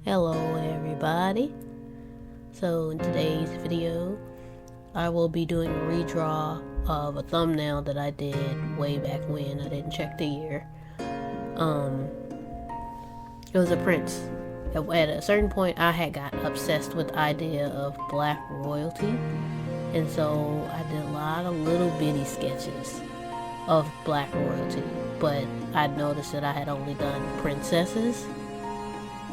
Hello everybody. So in today's video I will be doing a redraw of a thumbnail that I did way back when. I didn't check the year. It was a Prince. At a certain point I had got obsessed with the idea of black royalty, and so I did a lot of little bitty sketches of black royalty, but I'd noticed that I had only done princesses.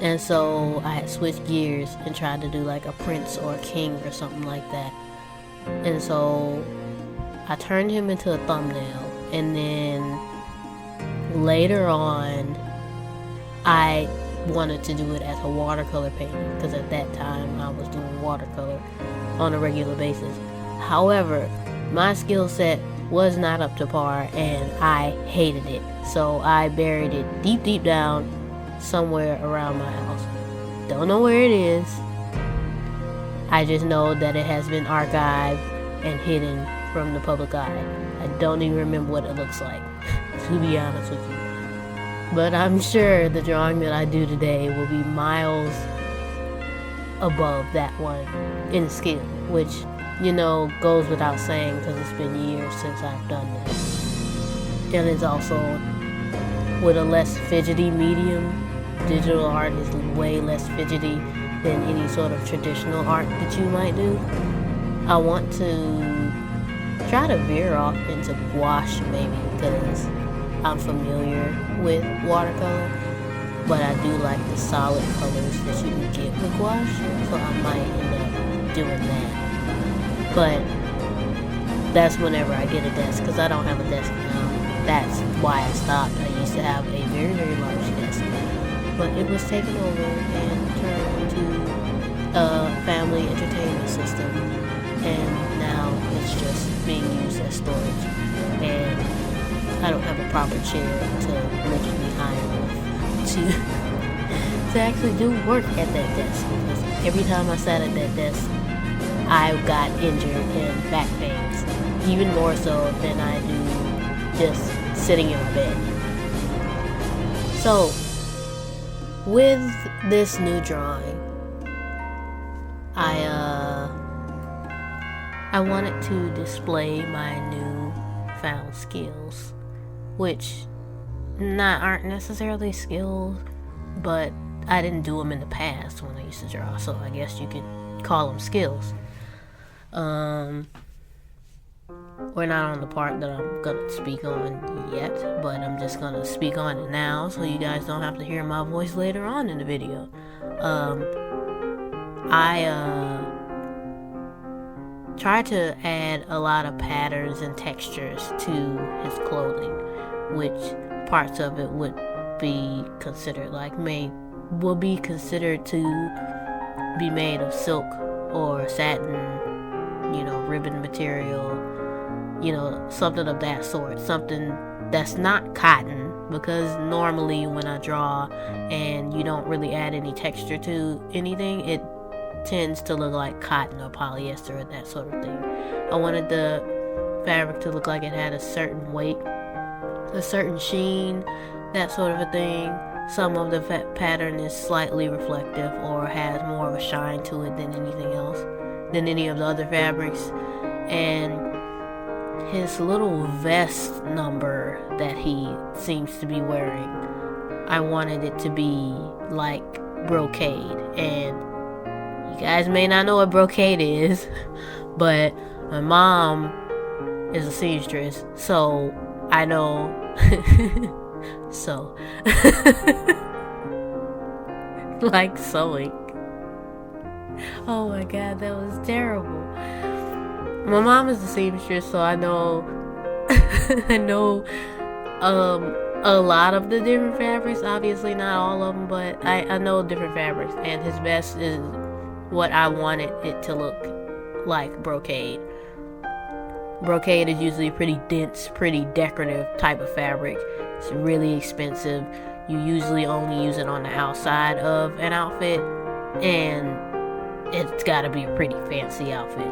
And so I had switched gears and tried to do like a prince or a king or something like that. And so I turned him into a thumbnail, and then later on I wanted to do it as a watercolor painting, because at that time I was doing watercolor on a regular basis. However, my skill set was not up to par and I hated it. So I buried it deep down somewhere around my house. Don't know where it is. I just know that it has been archived and hidden from the public eye. I don't even remember what it looks like, to be honest with you. But I'm sure the drawing that I do today will be miles above that one in skill, which, you know, goes without saying because it's been years since I've done that. And it's also with a less fidgety medium. Digital art is way less fidgety than any sort of traditional art that you might do. I want to try to veer off into gouache maybe, because I'm familiar with watercolor, but I do like the solid colors that you can get with gouache, so I might end up doing that. But that's whenever I get a desk, because I don't have a desk now. That's why I stopped. I used to have a very large desk, but it was taken over and turned into a family entertainment system, and now it's just being used as storage, and I don't have a proper chair to lift me high enough to actually do work at that desk, because every time I sat at that desk I got injured and back pains, even more so than I do just sitting in my bed. So with this new drawing, I wanted to display my new found skills, which aren't necessarily skills, but I didn't do them in the past when I used to draw, so I guess you could call them skills. We're not on the part that I'm gonna speak on yet, but I'm just gonna speak on it now so you guys don't have to hear my voice later on in the video. I tried to add a lot of patterns and textures to his clothing, which parts of it would be considered will be considered to be made of silk or satin, ribbon material, something of that sort, something that's not cotton, because normally when I draw and you don't really add any texture to anything, it tends to look like cotton or polyester or that sort of thing. I wanted the fabric to look like it had a certain weight, a certain sheen, that sort of a thing. Some of the pattern is slightly reflective or has more of a shine to it than anything else, than any of the other fabrics. And his little vest number that he seems to be wearing, I wanted it to be like brocade. And you guys may not know what brocade is, but my mom is a seamstress, so I know. So like sewing. Oh my god, that was terrible. My mom is a seamstress, so I know I know a lot of the different fabrics. Obviously not all of them, but I know different fabrics, and his vest is what I wanted it to look like. Brocade is usually pretty dense, pretty decorative type of fabric. It's really expensive. You usually only use it on the outside of an outfit, and it's gotta be a pretty fancy outfit,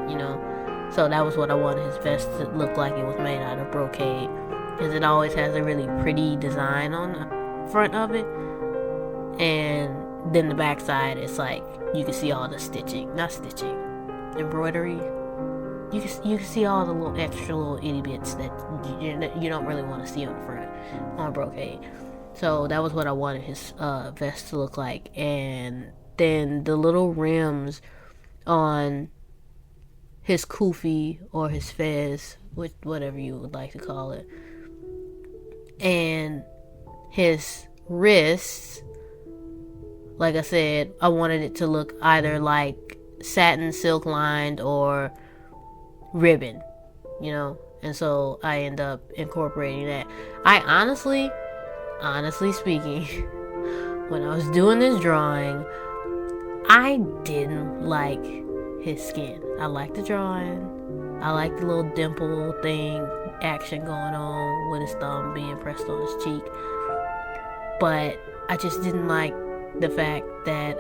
So that was what I wanted his vest to look like. It was made out of brocade, because it always has a really pretty design on the front of it. And then the back side, it's like you can see all the embroidery. You can see all the little extra little itty bits that you don't really want to see on the front on brocade. So that was what I wanted his vest to look like. And then the little rims on his kufi or his fez, whatever you would like to call it, and his wrists, like I said, I wanted it to look either like satin, silk lined, or ribbon, and so I end up incorporating that. I honestly speaking, when I was doing this drawing, I didn't like his skin. I liked the drawing. I liked the little dimple thing action going on with his thumb being pressed on his cheek. But I just didn't like the fact that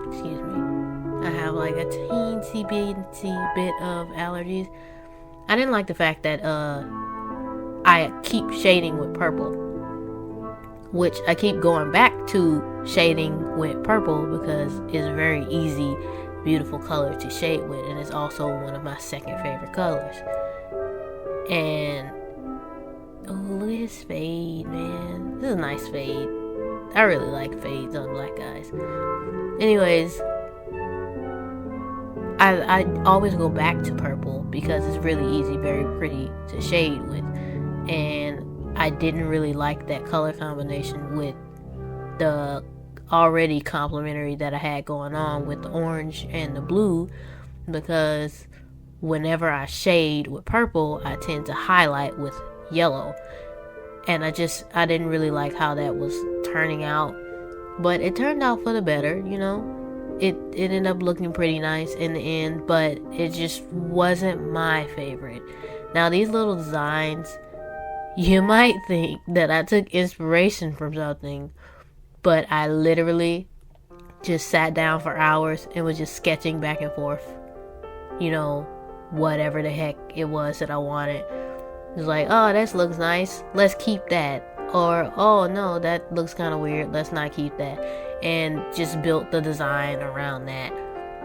excuse me, I have like a teensy bit of allergies. I didn't like the fact that I keep shading with purple, which I keep going back to shading with purple because it's a very easy, beautiful color to shade with, and it's also one of my second favorite colors. And look at his fade, man. This is a nice fade. I really like fades on black guys. Anyways, I always go back to purple because it's really easy, very pretty to shade with. And I didn't really like that color combination with the already complementary that I had going on with the orange and the blue, because whenever I shade with purple, I tend to highlight with yellow. And I didn't really like how that was turning out. But it turned out for the better, It ended up looking pretty nice in the end, but it just wasn't my favorite. Now, these little designs, you might think that I took inspiration from something, but I literally just sat down for hours and was just sketching back and forth, whatever the heck it was that I wanted. It was like, oh, this looks nice, let's keep that. Or, oh no, that looks kind of weird, let's not keep that. And just built the design around that.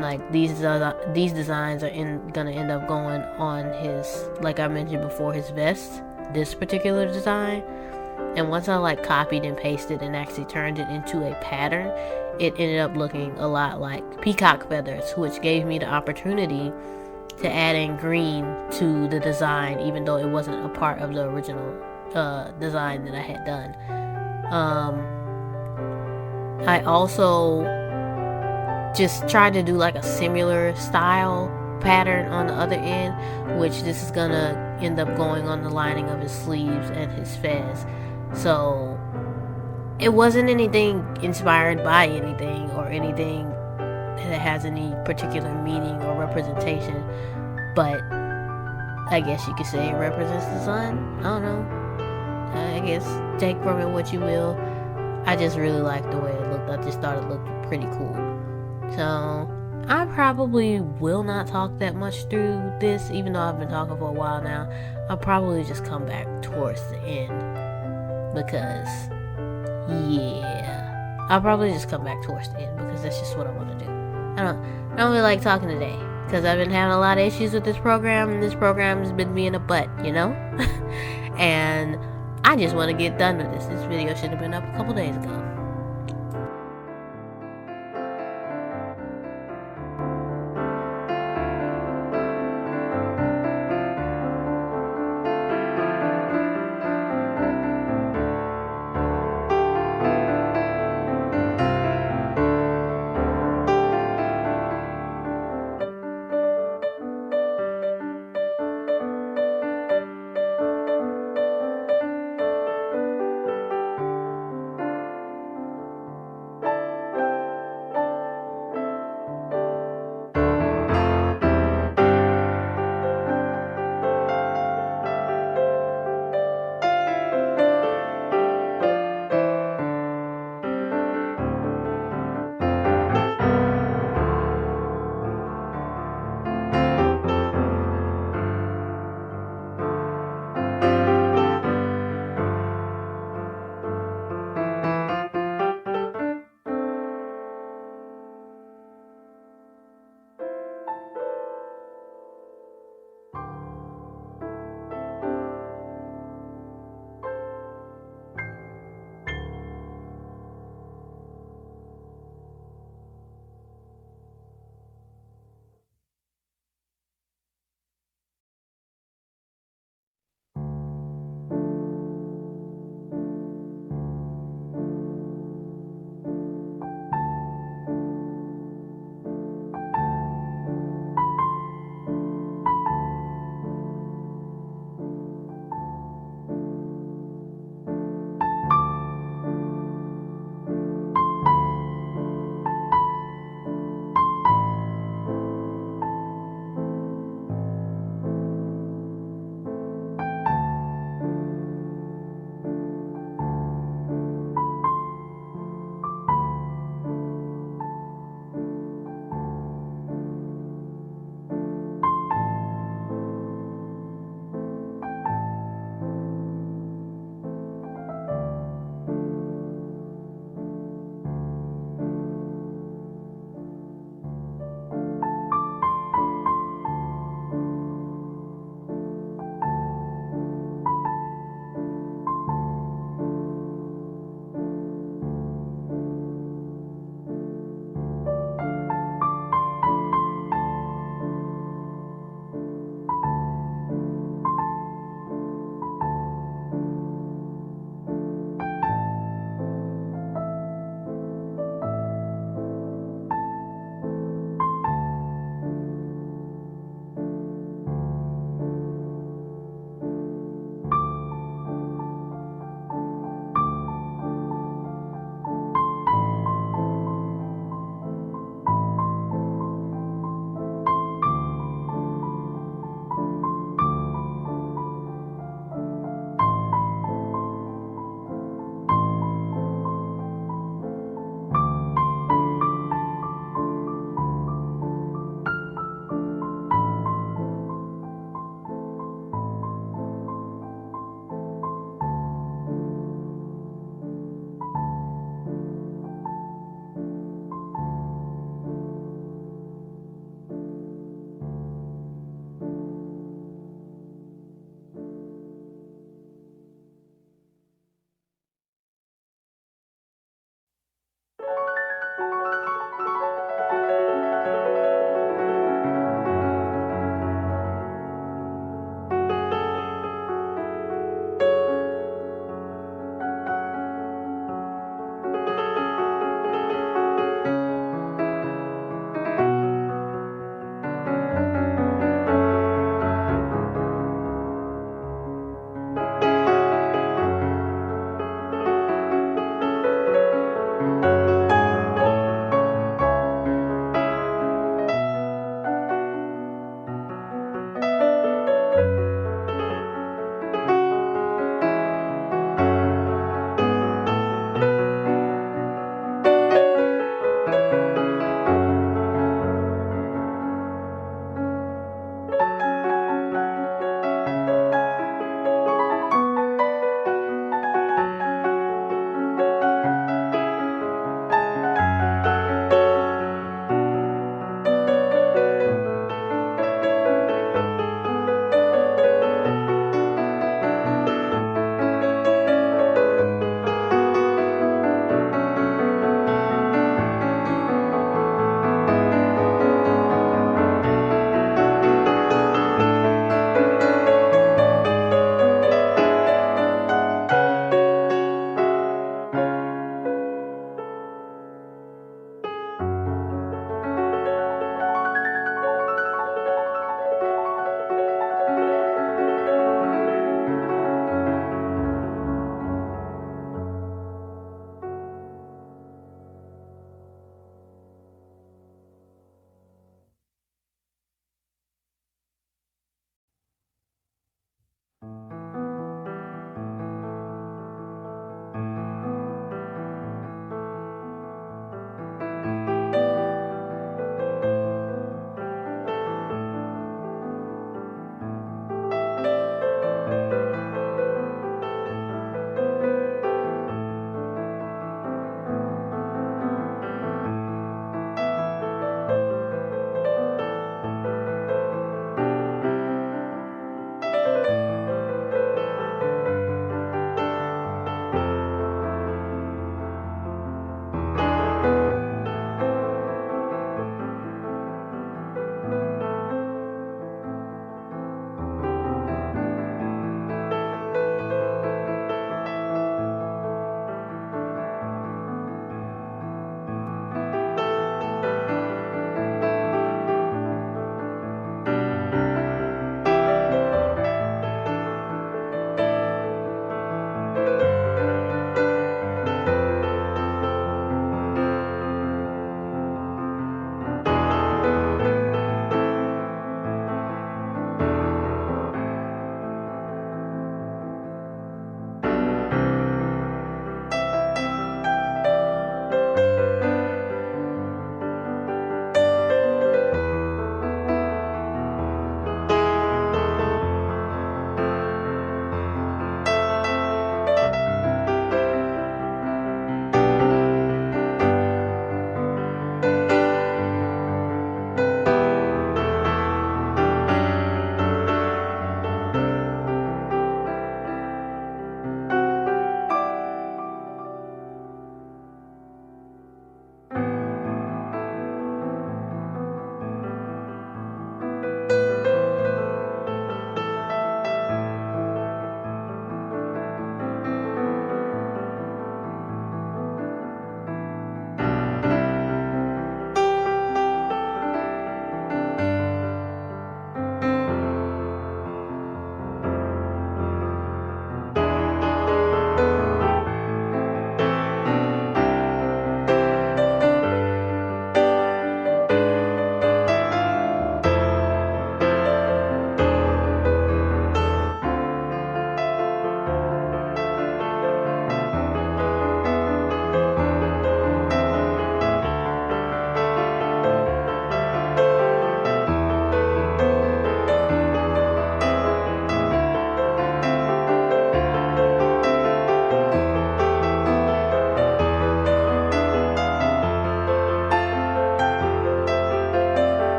Like, these designs are gonna end up going on his, like I mentioned before, his vest, this particular design. And once I copied and pasted and actually turned it into a pattern, it ended up looking a lot like peacock feathers, which gave me the opportunity to add in green to the design, even though it wasn't a part of the original design that I had done. I also just tried to do a similar style pattern on the other end, which this is gonna end up going on the lining of his sleeves and his fez. So it wasn't anything inspired by anything or anything that has any particular meaning or representation, but I guess you could say it represents the sun. I don't know. I guess take from it what you will. I just really liked the way it looked. I just thought it looked pretty cool. So I probably will not talk that much through this, even though I've been talking for a while now. I'll probably just come back towards the end because, I'll probably just come back towards the end because that's just what I want to do. I don't really like talking today because I've been having a lot of issues with this program, and this program has been being a butt, and I just want to get done with this. This video should have been up a couple days ago.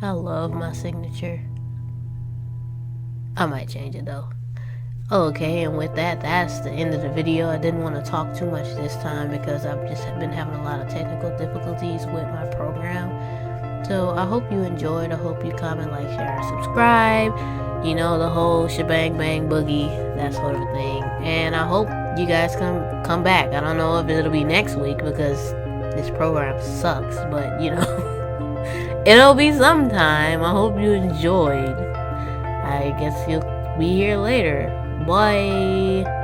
I love my signature. I might change it though. Okay, and with that, that's the end of the video. I didn't want to talk too much this time because I've just been having a lot of technical difficulties with my program. So I hope you enjoyed. I hope you comment, like, share, and subscribe. You know, the whole shebang bang boogie, that sort of thing. And I hope you guys come back. I don't know if it'll be next week because this program sucks, but you know, it'll be sometime. I hope you enjoyed. I guess you'll be here later. Bye.